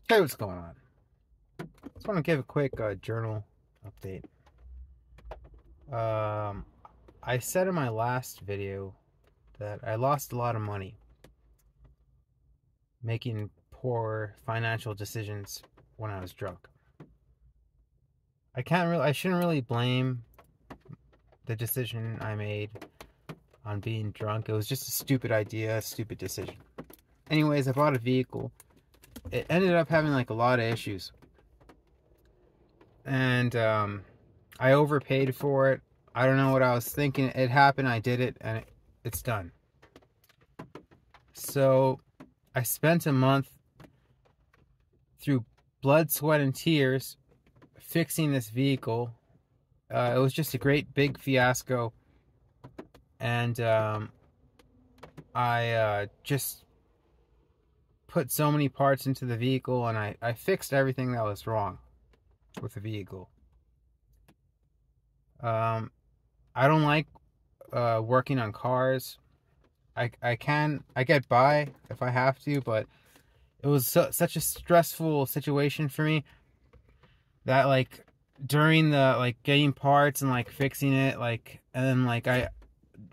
Hey, what's going on? Just want to give a quick journal update. Um, I said in my last video that I lost a lot of money making poor financial decisions when I was drunk. I shouldn't really blame the decision I made on being drunk. It was just a stupid idea, a stupid decision. Anyways, I bought a vehicle. It ended up having like a lot of issues, and I overpaid for it. I don't know what I was thinking. It happened. I did it, and it's done. So I spent a month through blood, sweat, and tears fixing this vehicle. It was just a great big fiasco, and I just put so many parts into the vehicle, and I fixed everything that was wrong with the vehicle. I don't like working on cars. I get by if I have to, but it was such a stressful situation for me that like during the like getting parts and like fixing it, like, and then like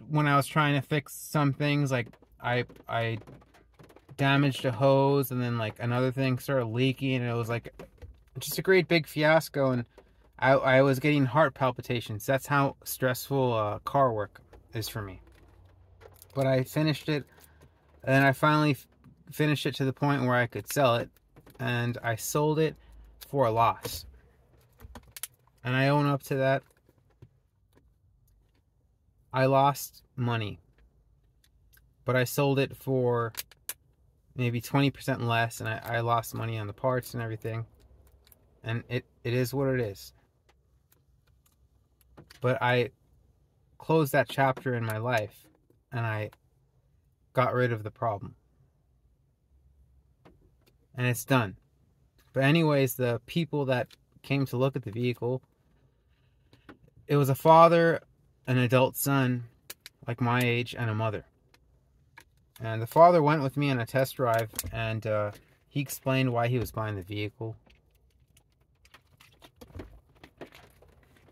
when I was trying to fix some things, like I damaged a hose, and then like another thing started leaking, and it was like just a great big fiasco, and I was getting heart palpitations. That's how stressful car work is for me. But I finished it, and I finally finished it to the point where I could sell it, and I sold it for a loss. And I own up to that. I lost money, but I sold it for maybe 20% less, and I lost money on the parts and everything. And it is what it is. But I closed that chapter in my life, and I got rid of the problem. And it's done. But anyways, the people that came to look at the vehicle, it was a father, an adult son, like my age, and a mother. And the father went with me on a test drive, and he explained why he was buying the vehicle.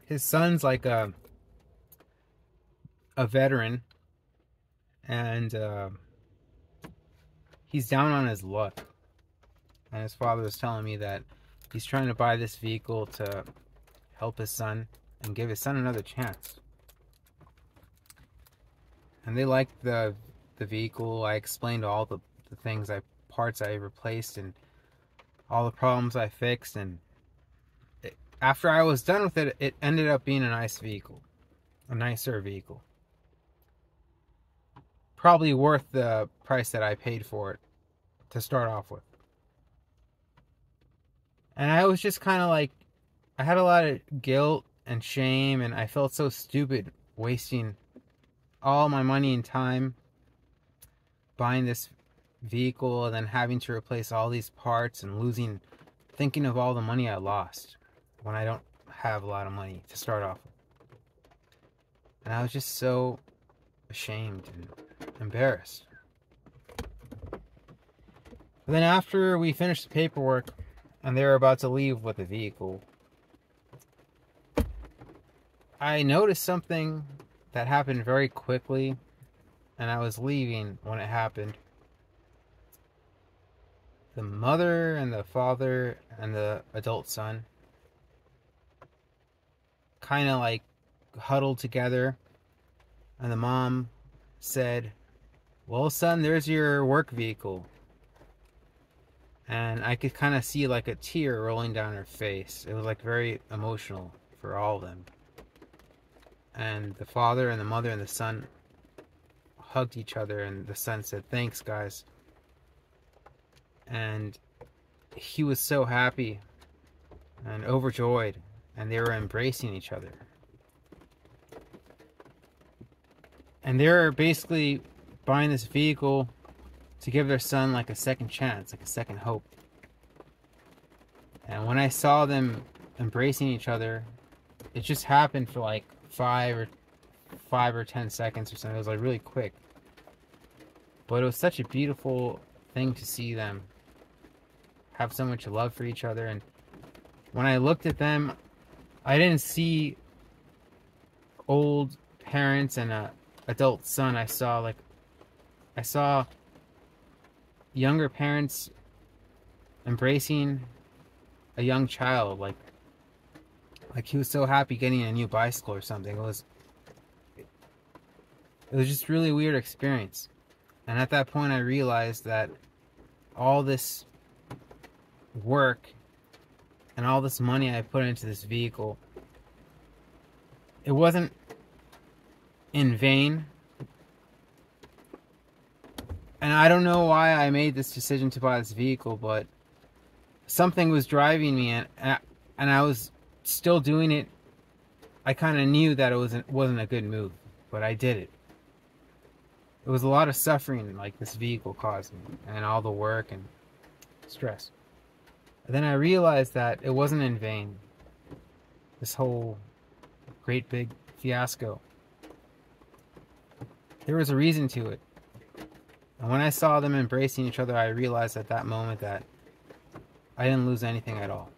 His son's like a veteran, and he's down on his luck. And his father was telling me that he's trying to buy this vehicle to help his son and give his son another chance. And they liked the vehicle. I explained all the parts I replaced, and all the problems I fixed, and after I was done with it, it ended up being a nice vehicle. A nicer vehicle. Probably worth the price that I paid for it to start off with. And I was just kind of like, I had a lot of guilt and shame, and I felt so stupid wasting all my money and time buying this vehicle, and then having to replace all these parts, and thinking of all the money I lost when I don't have a lot of money to start off with. And I was just so ashamed and embarrassed. But then after we finished the paperwork and they were about to leave with the vehicle, I noticed something that happened very quickly, and I was leaving when it happened. The mother and the father and the adult son kind of like huddled together, and the mom said, "Well, son, there's your work vehicle." And I could kind of see like a tear rolling down her face. It was like very emotional for all of them. And the father and the mother and the son hugged each other, and the son said, "Thanks, guys." And he was so happy and overjoyed, and they were embracing each other. And they were basically buying this vehicle to give their son like a second chance, like a second hope. And when I saw them embracing each other, it just happened for like 5 or 10 seconds or something. It was like really quick. But it was such a beautiful thing to see them have so much love for each other. And when I looked at them, I didn't see old parents and a adult son. I saw younger parents embracing a young child, like he was so happy getting a new bicycle or something. It was just really weird experience. And at that point I realized that all this work and all this money I put into this vehicle, it wasn't in vain. And I don't know why I made this decision to buy this vehicle, but something was driving me, and I was still doing it. I kind of knew that it wasn't a good move, but I did it. It was a lot of suffering like this vehicle caused me, and all the work and stress. And then I realized that it wasn't in vain. This whole great big fiasco. There was a reason to it. And when I saw them embracing each other, I realized at that moment that I didn't lose anything at all.